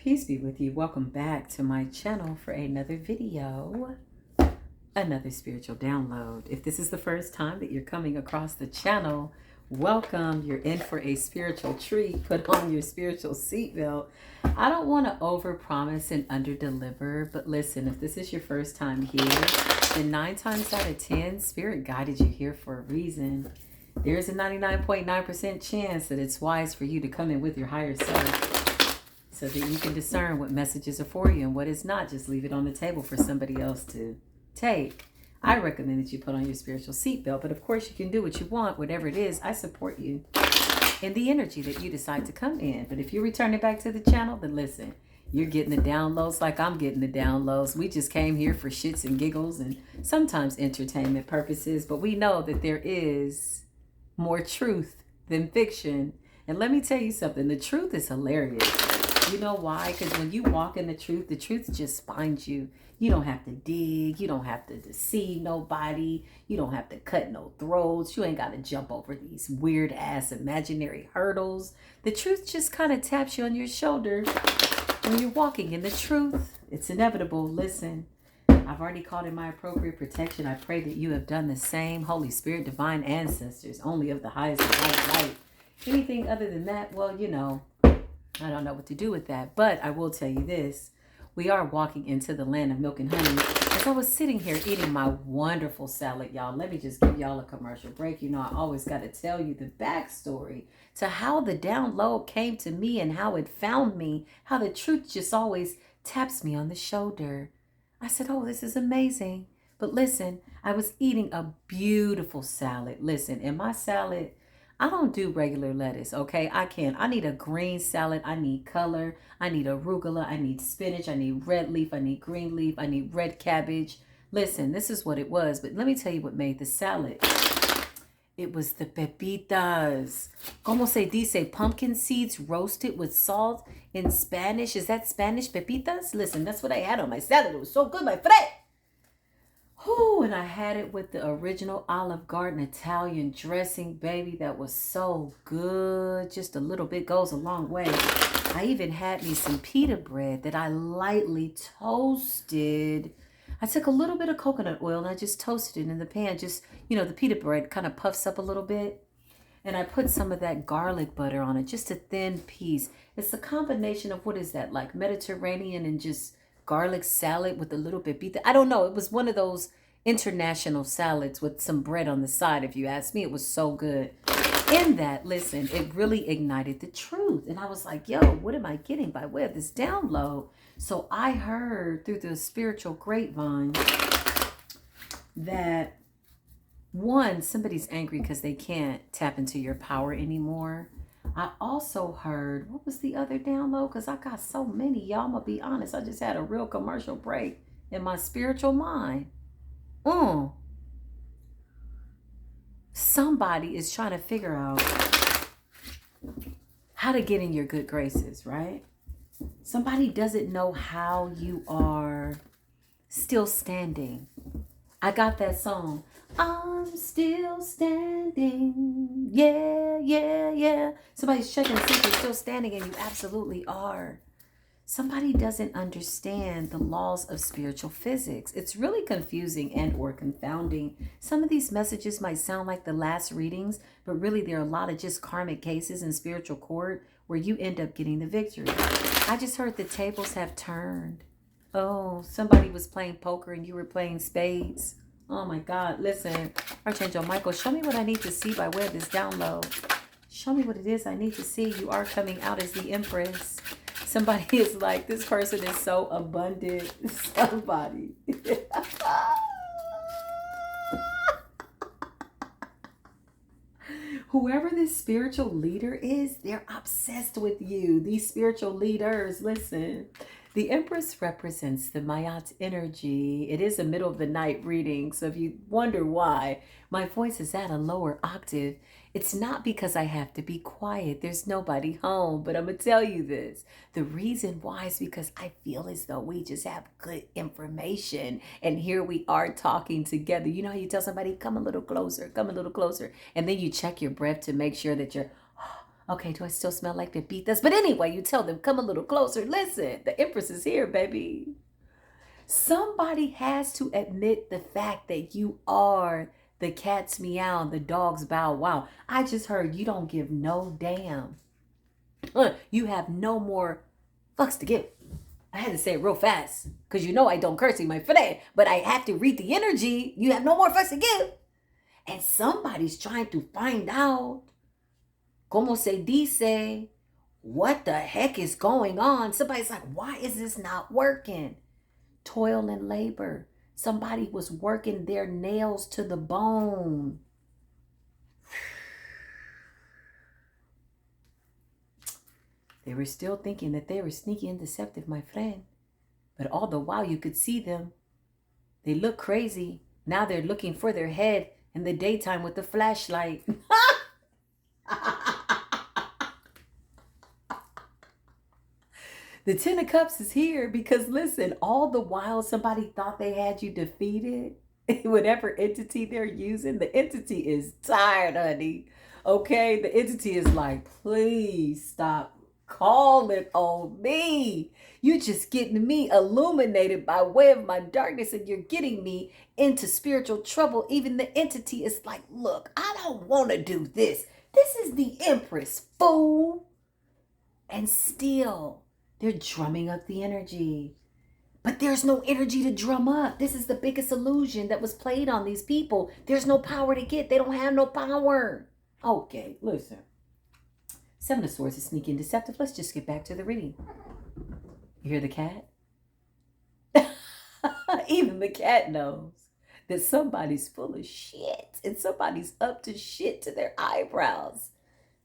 Peace be with you. Welcome back to my channel for another video, another spiritual download. If this is the first time that you're coming across the channel, welcome. You're in for a spiritual treat. Put on your spiritual seatbelt. I don't want to overpromise and underdeliver, but listen, if this is your first time here, then 9 times out of 10, Spirit guided you here for a reason. There's a 99.9% chance that it's wise for you to come in with your higher self, so that you can discern what messages are for you and what is not. Just leave it on the table for somebody else to take. I recommend that you put on your spiritual seatbelt, but of course you can do what you want, whatever it is. I support you in the energy that you decide to come in. But if you're returning back to the channel, then listen, you're getting the downloads like I'm getting the downloads. We just came here for shits and giggles and sometimes entertainment purposes, but we know that there is more truth than fiction. And let me tell you something, the truth is hilarious. You know why? Because when you walk in the truth just finds you. You don't have to dig. You don't have to deceive nobody. You don't have to cut no throats. You ain't got to jump over these weird ass imaginary hurdles. The truth just kind of taps you on your shoulder when you're walking in the truth. It's inevitable. Listen, I've already called in my appropriate protection. I pray that you have done the same. Holy Spirit, divine ancestors, only of the highest and highest light. Anything other than that, well, you know, I don't know what to do with that, but I will tell you this. We are walking into the land of milk and honey. As I was sitting here eating my wonderful salad, y'all, let me just give y'all a commercial break. You know, I always got to tell you the backstory to how the download came to me and how it found me, how the truth just always taps me on the shoulder. I said, oh, this is amazing. But listen, I was eating a beautiful salad. Listen, in my salad, I don't do regular lettuce, okay? I can't. I need a green salad. I need color. I need arugula. I need spinach. I need red leaf. I need green leaf. I need red cabbage. Listen, this is what it was. But let me tell you what made the salad. It was the pepitas. Como se dice? Pumpkin seeds roasted with salt in Spanish. Is that Spanish? Pepitas? Listen, that's what I had on my salad. It was so good, my friend. Whew, and I had it with the original Olive Garden Italian dressing, baby. That was so good. Just a little bit goes a long way. I even had me some pita bread that I lightly toasted. I took a little bit of coconut oil and I just toasted it in the pan. Just, you know, the pita bread kind of puffs up a little bit. And I put some of that garlic butter on it, just a thin piece. It's a combination of, what is that, like Mediterranean and just garlic salad with a little pepita. I don't know. It was one of those international salads with some bread on the side, if you ask me. It was so good. In that, listen, it really ignited the truth. And I was like, yo, what am I getting by way of this download? So I heard through the spiritual grapevine that, one, somebody's angry because they can't tap into your power anymore. I also heard, what was the other download? Because I got so many, y'all. I'm going to be honest. I just had a real commercial break in my spiritual mind. Somebody is trying to figure out how to get in your good graces, right? Somebody doesn't know how you are still standing. I got that song. I'm still standing. Yeah, yeah, yeah. Somebody's checking to see if you're still standing, and you absolutely are. Somebody doesn't understand the laws of spiritual physics. It's really confusing and or confounding. Some of these messages might sound like the last readings, but really there are a lot of just karmic cases in spiritual court where you end up getting the victory. I just heard the tables have turned. Oh, somebody was playing poker and you were playing spades. Oh my God, listen, Archangel Michael, show me what I need to see by way of this download. Show me what it is I need to see. You are coming out as the Empress. Somebody is like, this person is so abundant. Somebody. Whoever this spiritual leader is, they're obsessed with you. These spiritual leaders, listen. The Empress represents the Mayat energy. It is a middle of the night reading, so if you wonder why my voice is at a lower octave, it's not because I have to be quiet. There's nobody home, but I'm going to tell you this. The reason why is because I feel as though we just have good information, and here we are talking together. You know how you tell somebody, come a little closer, and then you check your breath to make sure that you're Okay, do I still smell like the beat us? But anyway, you tell them, come a little closer. Listen, the Empress is here, baby. Somebody has to admit the fact that you are the cat's meow, the dog's bow wow. I just heard you don't give no damn. You have no more fucks to give. I had to say it real fast because you know I don't curse in my friend, but I have to read the energy. You have no more fucks to give. And somebody's trying to find out, como se dice, what the heck is going on. Somebody's like, why is this not working? Toil and labor. Somebody was working their nails to the bone. They were still thinking that they were sneaky and deceptive, my friend. But all the while you could see them. They look crazy. Now they're looking for their head in the daytime with the flashlight. The Ten of Cups is here because, listen, all the while somebody thought they had you defeated, whatever entity they're using, the entity is tired, honey. Okay? The entity is like, please stop calling on me. You're just getting me illuminated by way of my darkness and you're getting me into spiritual trouble. Even the entity is like, look, I don't want to do this. This is the Empress, fool. And still, they're drumming up the energy. But there's no energy to drum up. This is the biggest illusion that was played on these people. There's no power to get. They don't have no power. Okay, listen. Seven of Swords is sneaky and deceptive. Let's just get back to the reading. You hear the cat? Even the cat knows that somebody's full of shit and somebody's up to shit to their eyebrows.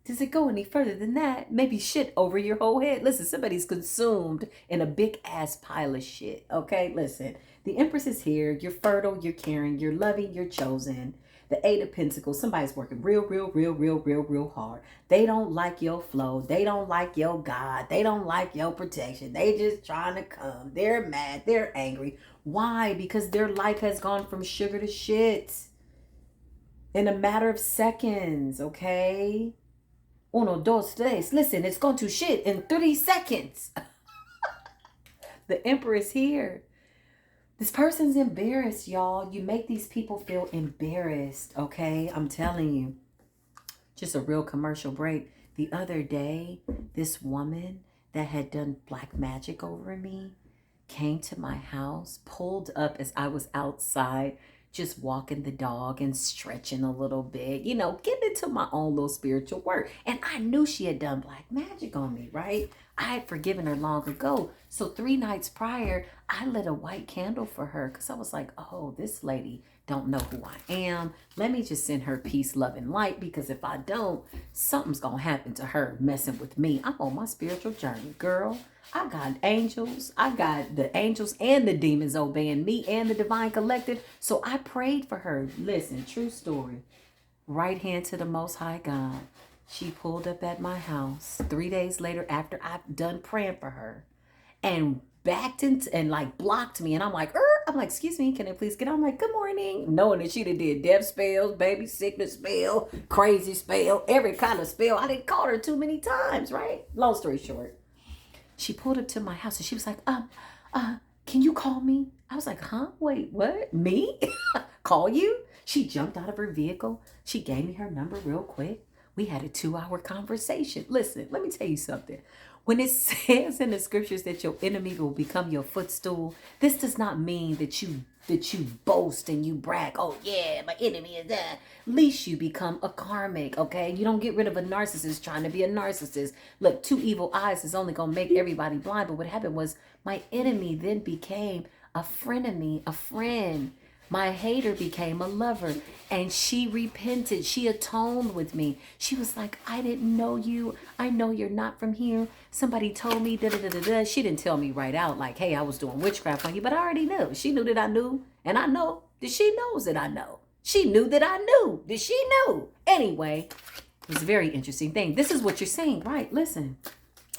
Does it go any further than that? Maybe shit over your whole head. Listen, somebody's consumed in a big ass pile of shit. Okay, listen. The Empress is here. You're fertile. You're caring. You're loving. You're chosen. The Eight of Pentacles. Somebody's working real hard. They don't like your flow. They don't like your God. They don't like your protection. They just trying to come. They're mad. They're angry. Why? Because their life has gone from sugar to shit in a matter of seconds. Okay. Uno, dos, tres. Listen, it's gone to shit in 30 seconds. The Emperor is here. This person's embarrassed, y'all. You make these people feel embarrassed, okay? I'm telling you. Just a real commercial break. The other day, this woman that had done black magic over me came to my house, pulled up as I was outside, just walking the dog and stretching a little bit, you know, getting into my own little spiritual work. And I knew she had done black magic on me, right? I had forgiven her long ago. So 3 nights prior, I lit a white candle for her because I was like, oh, this lady don't know who I am. Let me just send her peace, love, and light, because if I don't, something's going to happen to her messing with me. I'm on my spiritual journey, girl. I got angels. I got the angels and the demons obeying me and the divine collective. So I prayed for her. Listen, true story. Right hand to the Most High God. She pulled up at my house 3 days later after I've done praying for her and backed into and like blocked me. And I'm like, excuse me, can I please get on? I'm like, good morning. Knowing that she did death spells, baby sickness spell, crazy spell, every kind of spell. I didn't call her too many times, right? Long story short. She pulled up to my house and she was like, can you call me? I was like, huh? Wait, what? Me? Call you? She jumped out of her vehicle. She gave me her number real quick. We had a 2-hour conversation. Listen, let me tell you something. When it says in the scriptures that your enemy will become your footstool, this does not mean that you boast and you brag. Oh yeah, my enemy is that. At least you become a karmic, okay? You don't get rid of a narcissist trying to be a narcissist. Look, 2 evil eyes is only gonna make everybody blind. But what happened was my enemy then became a frenemy, a friend. My hater became a lover, and she repented. She atoned with me. She was like, I didn't know you. I know you're not from here. Somebody told me, da-da-da-da-da. She didn't tell me right out like, hey, I was doing witchcraft on you, but I already knew. She knew that I knew, and I know that she knows that I know. She knew that I knew that she knew. Anyway, it was a very interesting thing. This is what you're saying, right? Listen.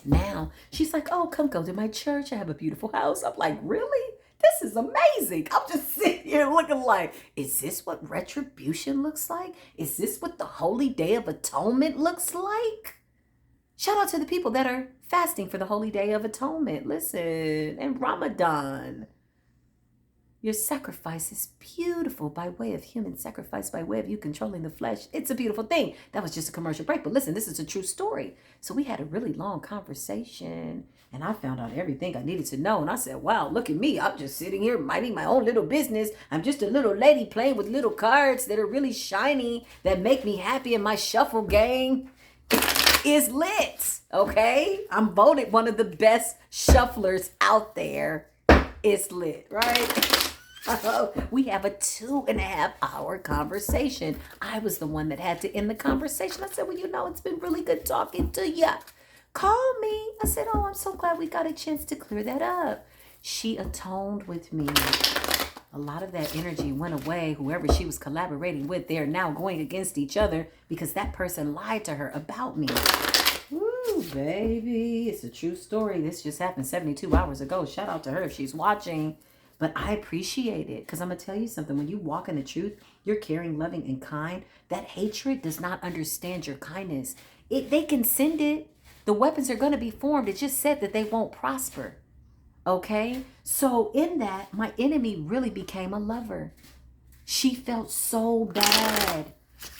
Now, she's like, oh, come go to my church. I have a beautiful house. I'm like, really? This is amazing. I'm just sitting here looking like, is this what retribution looks like? Is this what the Holy Day of Atonement looks like? Shout out to the people that are fasting for the Holy Day of Atonement. Listen, and Ramadan. Your sacrifice is beautiful by way of human sacrifice, by way of you controlling the flesh. It's a beautiful thing. That was just a commercial break. But listen, this is a true story. So we had a really long conversation and I found out everything I needed to know. And I said, wow, look at me. I'm just sitting here minding my own little business. I'm just a little lady playing with little cards that are really shiny, that make me happy. And my shuffle game is lit. Okay. I'm voted one of the best shufflers out there. It's lit, right? We have a 2.5-hour conversation. I was the one that had to end the conversation. I said, well, you know, it's been really good talking to you. Call me. I said, oh, I'm so glad we got a chance to clear that up. She atoned with me. A lot of that energy went away. Whoever she was collaborating with, they're now going against each other because that person lied to her about me. Woo, baby. It's a true story. This just happened 72 hours ago. Shout out to her if she's watching. But I appreciate it because I'm going to tell you something. When you walk in the truth, you're caring, loving, and kind. That hatred does not understand your kindness. They can send it. The weapons are going to be formed. It just said that they won't prosper. Okay? So in that, my enemy really became a lover. She felt so bad.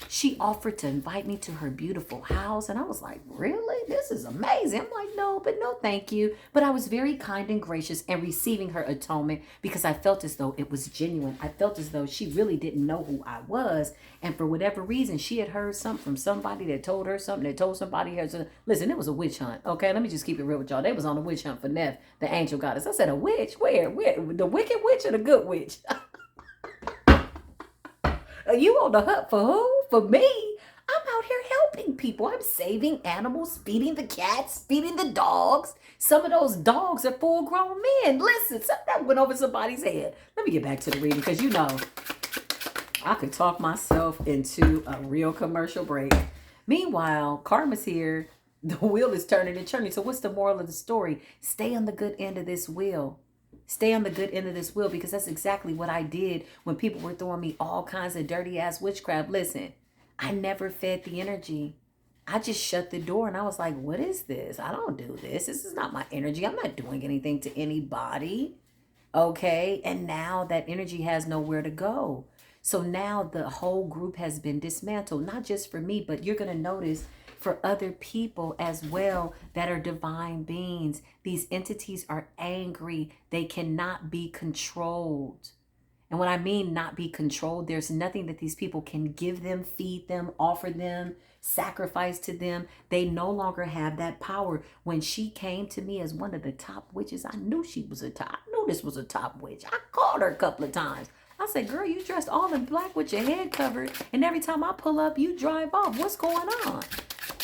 She offered to invite me to her beautiful house. And I was like, really? This is amazing. I'm like, no, thank you. But I was very kind and gracious in receiving her atonement because I felt as though it was genuine. I felt as though she really didn't know who I was. And for whatever reason, she had heard something from somebody that told her something, that told somebody else. Listen, it was a witch hunt. Okay, let me just keep it real with y'all. They was on a witch hunt for Neff, the angel goddess. I said, a witch? Where? The wicked witch or the good witch? Are you on the hunt for who? For me? I'm out here helping people. I'm saving animals, feeding the cats, feeding the dogs. Some of those dogs are full-grown men. Listen, that went over somebody's head. Let me get back to the reading because, you know, I could talk myself into a real commercial break. Meanwhile, karma's here. The wheel is turning and turning. So what's the moral of the story? Stay on the good end of this wheel. Stay on the good end of this wheel because that's exactly what I did when people were throwing me all kinds of dirty ass witchcraft. Listen, I never fed the energy. I just shut the door and I was like, what is this? I don't do this. This is not my energy. I'm not doing anything to anybody. Okay. And now that energy has nowhere to go. So now the whole group has been dismantled, not just for me, but you're going to notice for other people as well that are divine beings. These entities are angry. They cannot be controlled. And when I mean not be controlled, there's nothing that these people can give them, feed them, offer them, sacrifice to them. They no longer have that power. When she came to me as one of the top witches, I knew she was a top. I knew this was a top witch. I called her a couple of times. I said, girl, you dressed all in black with your head covered. And every time I pull up, you drive off. What's going on?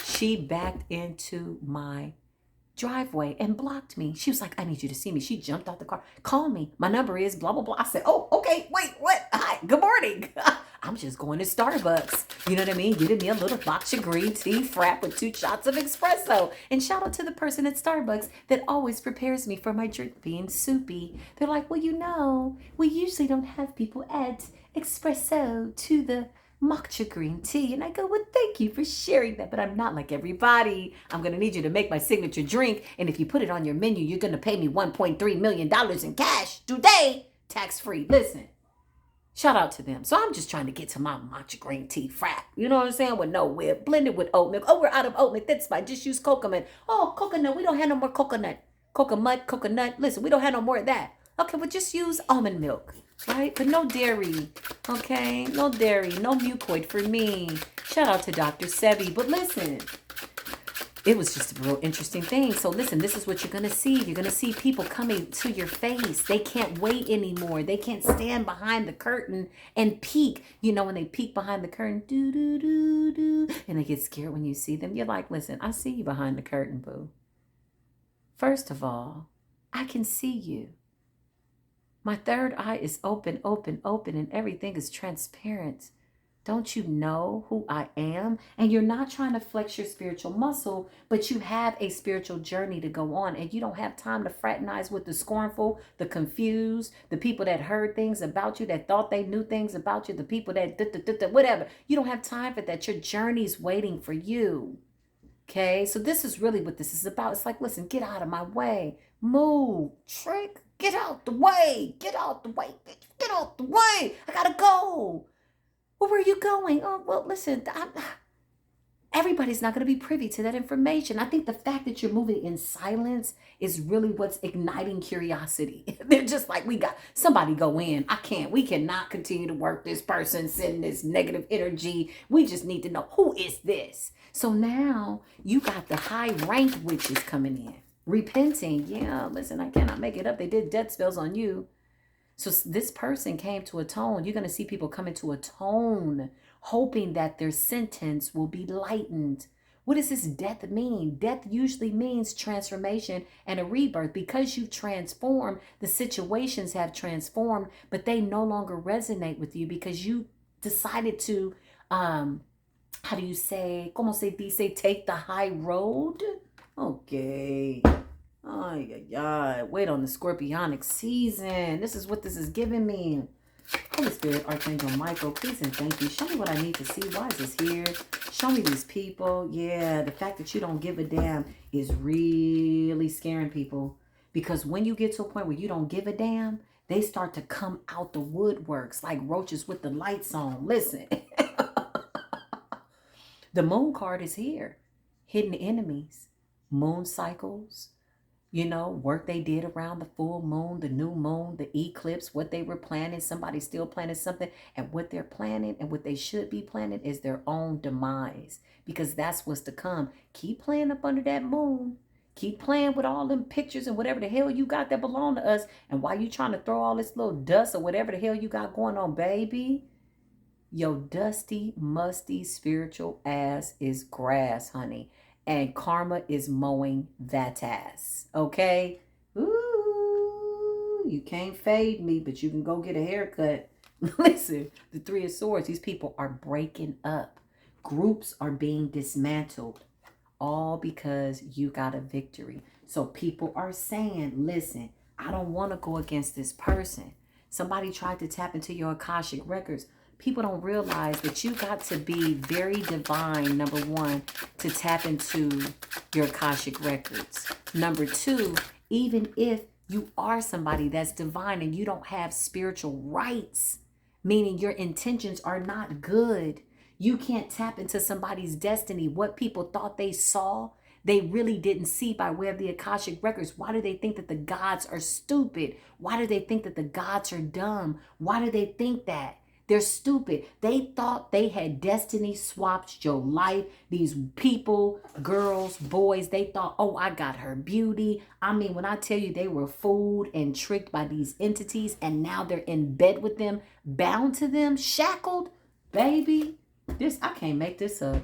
She backed into my driveway and blocked me. She was like, I need you to see me. She jumped out the car. Call me. My number is blah, blah, blah. I said, oh, okay. Wait, what? Hi, good morning. I'm just going to Starbucks. You know what I mean? Getting me a little matcha green tea frap with 2 shots of espresso. And shout out to the person at Starbucks that always prepares me for my drink being soupy. They're like, well, you know, we usually don't have people add espresso to the matcha green tea. And I go, well, thank you for sharing that, but I'm not like everybody. I'm going to need you to make my signature drink. And if you put it on your menu, you're going to pay me $1.3 million in cash today, tax-free. Listen, shout out to them. So I'm just trying to get to my matcha green tea frap. You know what I'm saying? With no whip, blended with oat milk. Oh, we're out of oat milk. That's fine. Just use coconut. Oh, coconut. We don't have no more coconut. Coconut. Listen, we don't have no more of that. Okay, well, just use almond milk. Right? But no dairy. Okay? No dairy. No mucoid for me. Shout out to Dr. Sebi. But listen, it was just a real interesting thing. So listen, this is what you're going to see. You're going to see people coming to your face. They can't wait anymore. They can't stand behind the curtain and peek. You know, when they peek behind the curtain, and they get scared when you see them. You're like, listen, I see you behind the curtain, boo. First of all, I can see you. My third eye is open, and everything is transparent. Don't you know who I am? And you're not trying to flex your spiritual muscle, but you have a spiritual journey to go on, and you don't have time to fraternize with the scornful, the confused, the people that heard things about you, that thought they knew things about you, the people that whatever. You don't have time for that. Your journey's waiting for you. Okay, so this is really what this is about. It's like, listen, get out of my way. Move, trick, get out the way. Get out the way, bitch. Get out the way. I gotta go. Well, where are you going? Oh, well, listen, everybody's not going to be privy to that information. I think the fact that you're moving in silence is really what's igniting curiosity. They're just like, we got somebody go in. We cannot continue to work this person, send this negative energy. We just need to know, who is this? So now you got the high ranked witches coming in, repenting. Yeah, listen, I cannot make it up. They did death spells on you. So this person came to atone. You're going to see people coming to atone, hoping that their sentence will be lightened. What does this death mean? Death usually means transformation and a rebirth. Because you've transformed, the situations have transformed, but they no longer resonate with you because you decided to, how do you say, como se dice, take the high road? Okay. Ay, ay, ay. Wait on the scorpionic season. This is what this is giving me. Holy Spirit, Archangel Michael, please and thank you. Show me what I need to see. Why is this here? Show me these people. Yeah, the fact that you don't give a damn is really scaring people. Because when you get to a point where you don't give a damn, they start to come out the woodworks like roaches with the lights on. Listen. The moon card is here. Hidden enemies. Moon cycles. You know, work they did around the full moon, the new moon, the eclipse, what they were planning. Somebody's still planning something. And what they're planning and what they should be planning is their own demise. Because that's what's to come. Keep playing up under that moon. Keep playing with all them pictures and whatever the hell you got that belong to us. And while you trying to throw all this little dust or whatever the hell you got going on, baby, your dusty, musty, spiritual ass is grass, honey. And karma is mowing that ass. Okay? Ooh, you can't fade me, but you can go get a haircut. Listen, the Three of Swords, these people are breaking up. Groups are being dismantled. All because you got a victory. So people are saying, listen, I don't want to go against this person. Somebody tried to tap into your Akashic records. People don't realize that you got to be very divine, number one, to tap into your Akashic records. Number two, even if you are somebody that's divine and you don't have spiritual rights, meaning your intentions are not good, you can't tap into somebody's destiny. What people thought they saw, they really didn't see by way of the Akashic records. Why do they think that the gods are stupid? Why do they think that the gods are dumb? Why do they think that? They're stupid. They thought they had destiny swapped your life. These people, girls, boys, they thought, oh, I got her beauty. I mean, when I tell you they were fooled and tricked by these entities and now they're in bed with them, bound to them, shackled, baby, I can't make this up.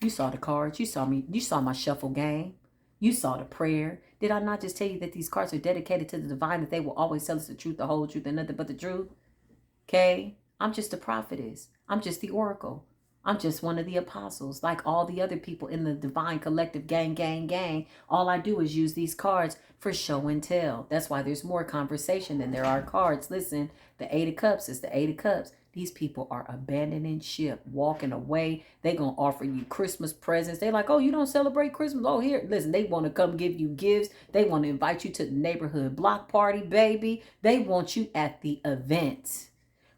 You saw the cards. You saw me. You saw my shuffle game. You saw the prayer. Did I not just tell you that these cards are dedicated to the divine, that they will always tell us the truth, the whole truth, and nothing but the truth? Okay, I'm just a prophetess. I'm just the oracle. I'm just one of the apostles, like all the other people in the divine collective gang. All I do is use these cards for show and tell. That's why there's more conversation than there are cards. Listen, the Eight of Cups is the Eight of Cups. These people are abandoning ship, walking away. They gonna offer you Christmas presents. They like, oh, you don't celebrate Christmas? Oh, here, listen, they want to come give you gifts. They want to invite you to the neighborhood block party, baby. They want you at the event.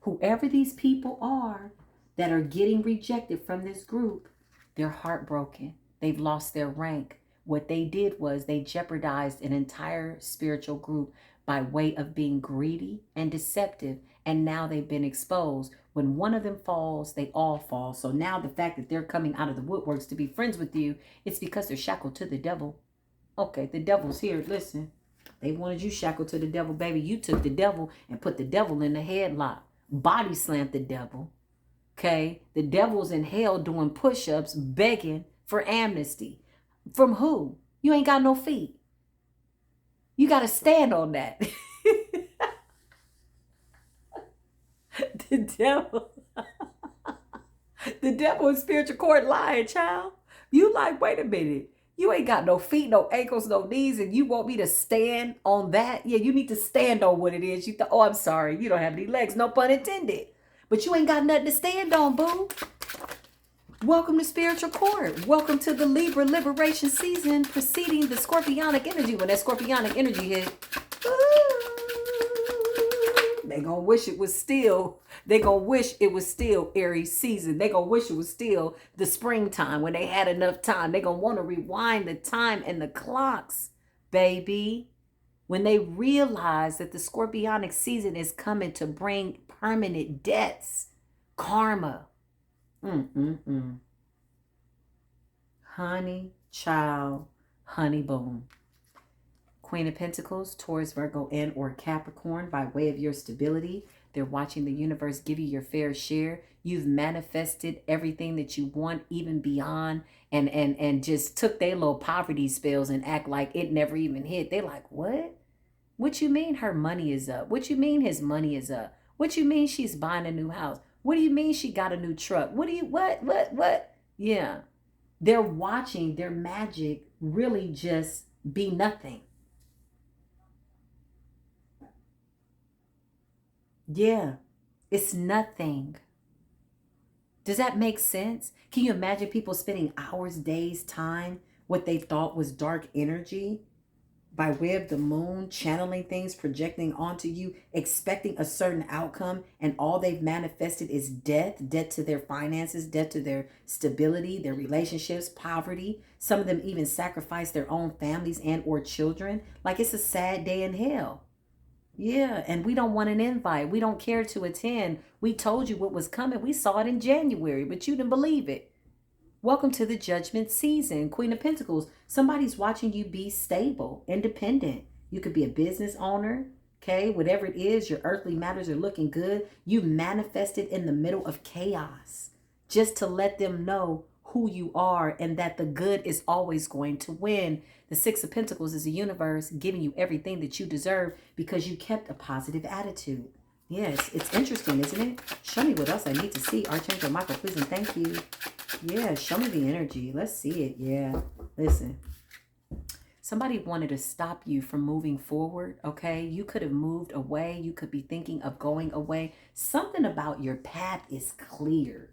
Whoever these people are that are getting rejected from this group, they're heartbroken. They've lost their rank. What they did was they jeopardized an entire spiritual group by way of being greedy and deceptive. And now they've been exposed. When one of them falls, they all fall. So now the fact that they're coming out of the woodworks to be friends with you, it's because they're shackled to the devil. Okay, the devil's here. Listen, they wanted you shackled to the devil, baby. You took the devil and put the devil in the headlock. Body slammed the devil. Okay, the devil's in hell doing push-ups, begging for amnesty. From who? You ain't got no feet. You got to stand on that. The devil. The devil in spiritual court lying, child. You like, wait a minute. You ain't got no feet, no ankles, no knees, and you want me to stand on that? Yeah, you need to stand on what it is. You thought, oh, I'm sorry, you don't have any legs, no pun intended. But you ain't got nothing to stand on, boo. Welcome to Spiritual Court. Welcome to the Libra liberation season preceding the Scorpionic energy. When that Scorpionic energy hit, they gonna wish it was still. They gonna wish it was still Aries season. They gonna wish it was still the springtime when they had enough time. They gonna want to rewind the time and the clocks, baby. When they realize that the Scorpionic season is coming to bring permanent debts, karma. Honey, child, honey, boom. Queen of Pentacles, Taurus, Virgo, and or Capricorn, by way of your stability. They're watching the universe give you your fair share. You've manifested everything that you want, even beyond, and just took their little poverty spells and act like it never even hit. They like, what? What you mean her money is up? What you mean his money is up? What you mean she's buying a new house? What do you mean she got a new truck? What? Yeah. They're watching their magic really just be nothing. Yeah, it's nothing. Does that make sense? Can you imagine people spending hours, days, time, what they thought was dark energy, by way of the moon, channeling things, projecting onto you, expecting a certain outcome, and all they've manifested is death to their finances, death to their stability, their relationships, poverty. Some of them even sacrifice their own families and or children. Like, it's a sad day in hell. Yeah, and we don't want an invite. We don't care to attend. We told you what was coming. We saw it in January, but you didn't believe it. Welcome to the judgment season. Queen of Pentacles. Somebody's watching you be stable, independent. You could be a business owner, okay? Whatever it is, your earthly matters are looking good. You manifested in the middle of chaos just to let them know who you are and that the good is always going to win. The Six of Pentacles is the universe giving you everything that you deserve because you kept a positive attitude. Yes, it's interesting, isn't it? Show me what else I need to see. Archangel Michael, please and thank you. Yeah, show me the energy. Let's see it. Yeah, listen. Somebody wanted to stop you from moving forward, okay? You could have moved away. You could be thinking of going away. Something about your path is clear.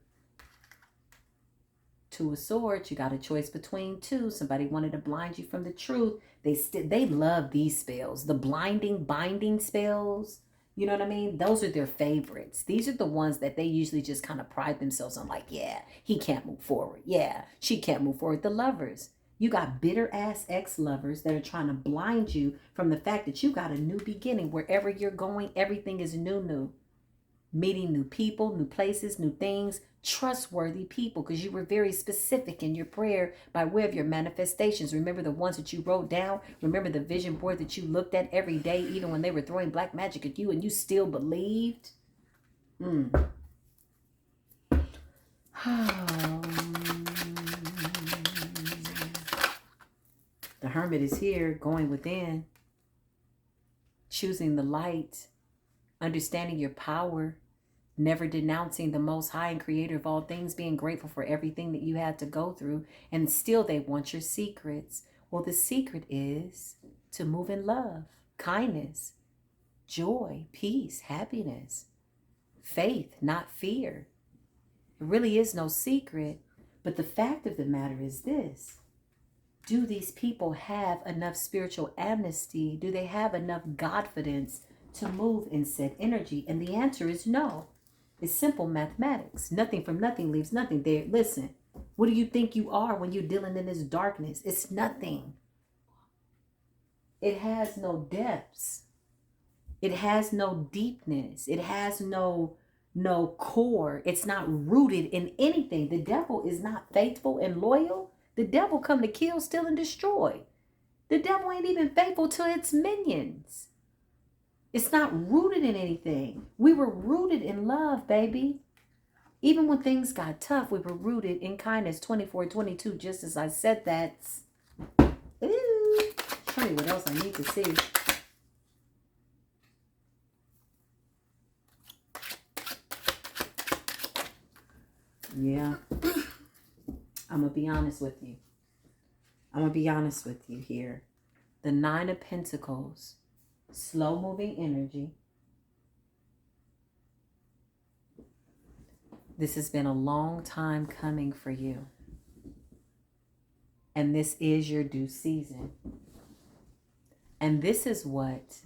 Two of Swords, you got a choice between two. Somebody wanted to blind you from the truth. They love these spells. The blinding, binding spells. You know what I mean? Those are their favorites. These are the ones that they usually just kind of pride themselves on, like, yeah, he can't move forward. Yeah, she can't move forward. The Lovers. You got bitter ass ex-lovers that are trying to blind you from the fact that you got a new beginning. Wherever you're going, everything is new. Meeting new people, new places, new things, trustworthy people, because you were very specific in your prayer by way of your manifestations. Remember the ones that you wrote down? Remember the vision board that you looked at every day, even when they were throwing black magic at you and you still believed? The Hermit is here, going within, choosing the light, understanding your power, never denouncing the Most High and Creator of all things, being grateful for everything that you had to go through, and still they want your secrets. Well, the secret is to move in love, kindness, joy, peace, happiness, faith, not fear. There really is no secret, but the fact of the matter is this. Do these people have enough spiritual amnesty? Do they have enough Godfidence to move in said energy? And the answer is no. It's simple mathematics. Nothing from nothing leaves nothing. There, listen, what do you think you are when you're dealing in this darkness? It's nothing. It has no depths. It has no deepness. It has no core. It's not rooted in anything. The devil is not faithful and loyal. The devil come to kill, steal, and destroy. The devil ain't even faithful to its minions. It's not rooted in anything. We were rooted in love, baby. Even when things got tough, we were rooted in kindness. 24/22, just as I said that. Ooh, show me what else I need to see. Yeah. I'm going to be honest with you. I'm going to be honest with you here. The Nine of Pentacles, slow moving energy. This has been a long time coming for you. And this is your due season. And this is what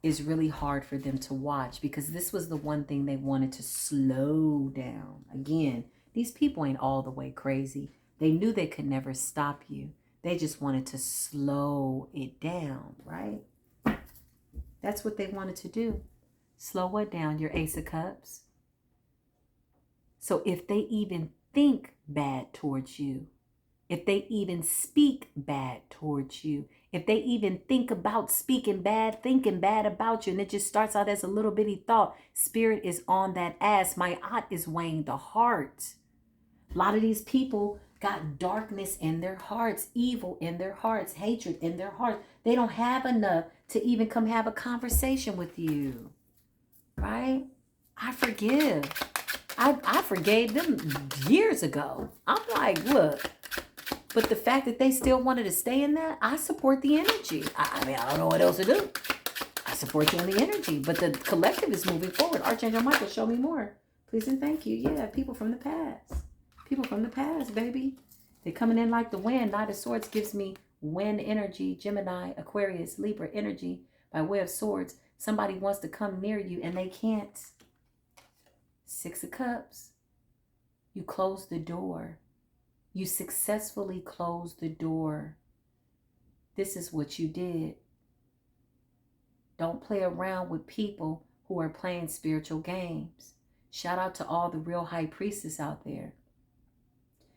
is really hard for them to watch, because this was the one thing they wanted to slow down. Again, these people ain't all the way crazy. They knew they could never stop you. They just wanted to slow it down, right? That's what they wanted to do. Slow it down, your Ace of Cups. So if they even think bad towards you, if they even speak bad towards you, if they even think about speaking bad, thinking bad about you, and it just starts out as a little bitty thought, Spirit is on that ass. My aunt is weighing the heart. A lot of these people got darkness in their hearts, evil in their hearts, hatred in their hearts. They don't have enough to even come have a conversation with you, right? I forgive. I forgave them years ago. I'm like, look. But the fact that they still wanted to stay in that, I support the energy. I mean, I don't know what else to do. I support you in the energy. But the collective is moving forward. Archangel Michael, show me more. Please and thank you. Yeah, people from the past. People from the past, baby. They're coming in like the wind. Knight of Swords gives me wind energy. Gemini, Aquarius, Libra energy by way of swords. Somebody wants to come near you and they can't. Six of Cups. You close the door. You successfully closed the door. This is what you did. Don't play around with people who are playing spiritual games. Shout out to all the real high priestesses out there.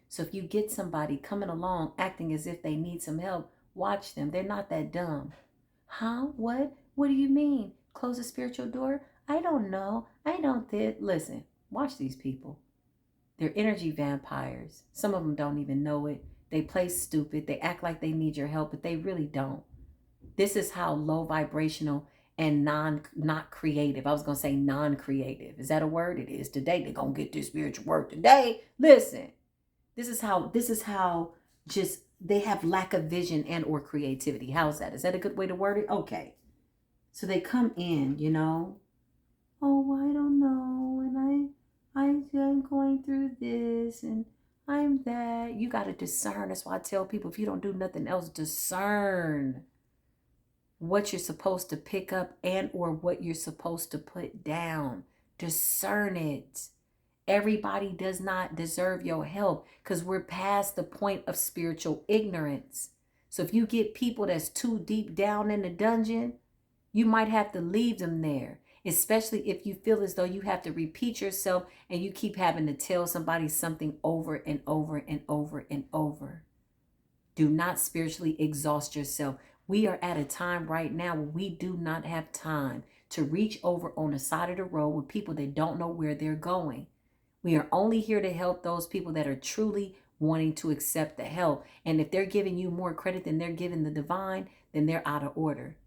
So if you get somebody coming along acting as if they need some help, watch them. They're not that dumb. Huh? What? What do you mean? Close a spiritual door? I don't know. I don't think. Listen, watch these people. They're energy vampires. Some of them don't even know it. They play stupid. They act like they need your help, but they really don't. This is how low vibrational and not creative. I was going to say non-creative. Is that a word? It is. Today they're going to get this spiritual work today. Listen, this is how just they have lack of vision and or creativity. How's that? Is that a good way to word it? Okay. So they come in, oh, I don't know. And I'm going through this and I'm that. You got to discern. That's why I tell people, if you don't do nothing else, discern what you're supposed to pick up and or what you're supposed to put down. Discern it. Everybody does not deserve your help because we're past the point of spiritual ignorance. So if you get people that's too deep down in the dungeon, you might have to leave them there. Especially if you feel as though you have to repeat yourself and you keep having to tell somebody something over and over and over and over. Do not spiritually exhaust yourself. We are at a time right now where we do not have time to reach over on the side of the road with people that don't know where they're going. We are only here to help those people that are truly wanting to accept the help. And if they're giving you more credit than they're giving the divine, then they're out of order.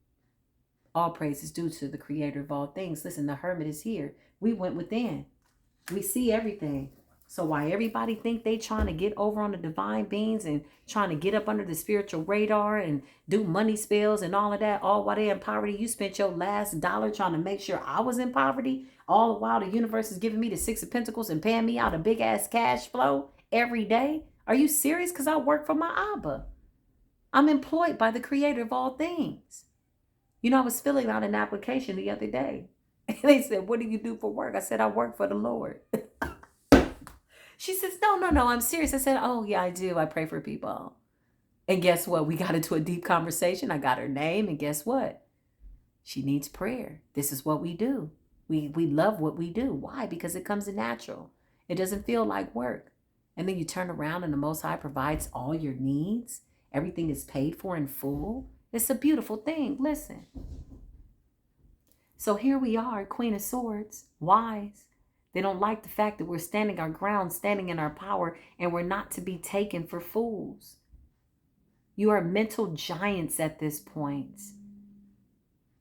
All praise is due to the creator of all things. Listen, the hermit is here. We went within. We see everything. So why everybody think they trying to get over on the divine beings and trying to get up under the spiritual radar and do money spells and all of that, all while they're in poverty, you spent your last dollar trying to make sure I was in poverty. All the while the universe is giving me the Six of Pentacles and paying me out a big ass cash flow every day. Are you serious? Because I work for my Abba. I'm employed by the creator of all things. I was filling out an application the other day. And they said, what do you do for work? I said, I work for the Lord. She says, no, I'm serious. I said, oh, yeah, I do. I pray for people. And guess what? We got into a deep conversation. I got her name. And guess what? She needs prayer. This is what we do. We love what we do. Why? Because it comes natural. It doesn't feel like work. And then you turn around and the Most High provides all your needs. Everything is paid for in full. It's a beautiful thing. Listen. So here we are, Queen of Swords, wise. They don't like the fact that we're standing our ground, standing in our power, and we're not to be taken for fools. You are mental giants at this point.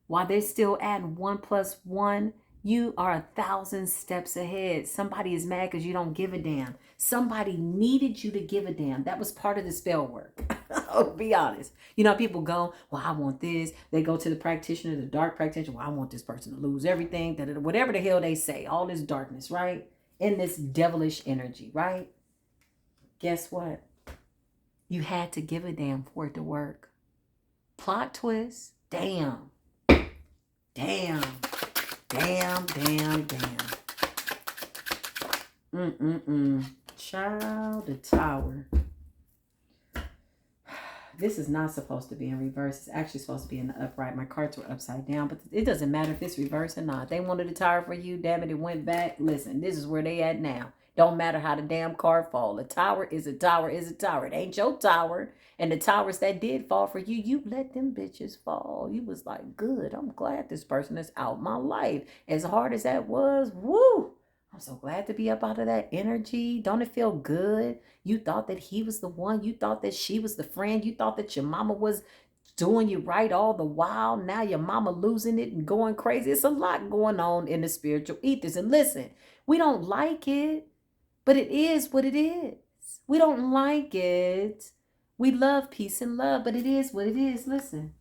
While they're still adding 1 + 1, you are 1,000 steps ahead. Somebody is mad because you don't give a damn. Somebody needed you to give a damn. That was part of the spell work. I'll be honest. People go, well, I want this. They go to the practitioner, the dark practitioner. Well, I want this person to lose everything. Whatever the hell they say, all this darkness, right? in this devilish energy, right? Guess what? You had to give a damn for it to work. Plot twist. Damn. Damn. Damn, damn, damn. Child, the tower. This is not supposed to be in reverse. It's actually supposed to be in the upright. My cards were upside down, but it doesn't matter if it's reverse or not. They wanted a tower for you. Damn it, it went back. Listen, this is where they at now. Don't matter how the damn card fall. A tower is a tower is a tower. It ain't your tower. And the towers that did fall for you, you let them bitches fall. You was like, good. I'm glad this person is out my life. As hard as that was, woo. I'm so glad to be up out of that energy. Don't it feel good? You thought that he was the one. You thought that she was the friend. You thought that your mama was doing you right all the while. Now your mama losing it and going crazy. It's a lot going on in the spiritual ethers. And listen, we don't like it, but it is what it is. We don't like it. We love peace and love, but it is what it is. Listen.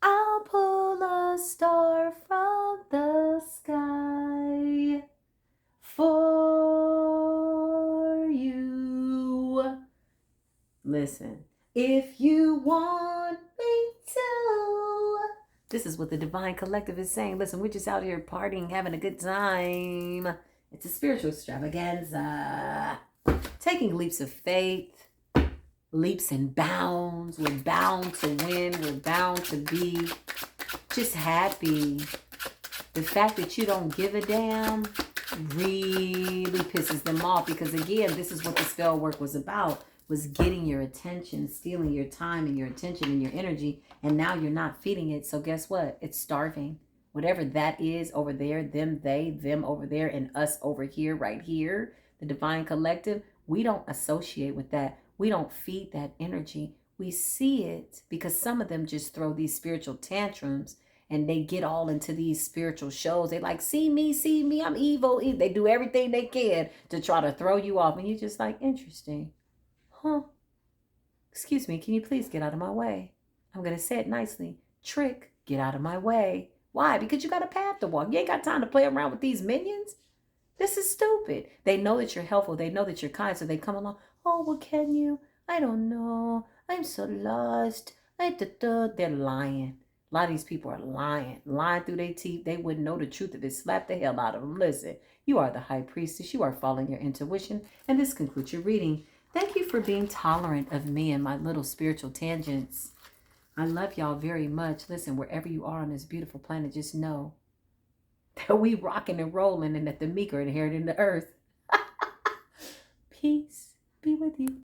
I'll pull a star from the sky for you. Listen, if you want me to. This is what the Divine Collective is saying. Listen, we're just out here partying, having a good time. It's a spiritual extravaganza. Taking leaps of faith. Leaps and bounds. We're bound to win. We're bound to be just happy. The fact that you don't give a damn really pisses them off, because again, this is what the spell work was about, was getting your attention, stealing your time and your attention and your energy, and now you're not feeding it. So guess what? It's starving. Whatever that is over there, them, they, them over there, and us over here, right here, the Divine Collective, we don't associate with that. We don't feed that energy. We see it because some of them just throw these spiritual tantrums and they get all into these spiritual shows. They like, see me, I'm evil. They do everything they can to try to throw you off. And you're just like, interesting. Huh? Excuse me, can you please get out of my way? I'm going to say it nicely. Trick, get out of my way. Why? Because you got a path to walk. You ain't got time to play around with these minions. This is stupid. They know that you're helpful. They know that you're kind. So they come along. Oh, well, can you? I don't know. I'm so lost. They're lying. A lot of these people are lying. Lying through their teeth. They wouldn't know the truth if it slapped the hell out of them. Listen, you are the high priestess. You are following your intuition. And this concludes your reading. Thank you for being tolerant of me and my little spiritual tangents. I love y'all very much. Listen, wherever you are on this beautiful planet, just know that we rocking and rolling and that the meek are inheriting the earth. Peace be with you.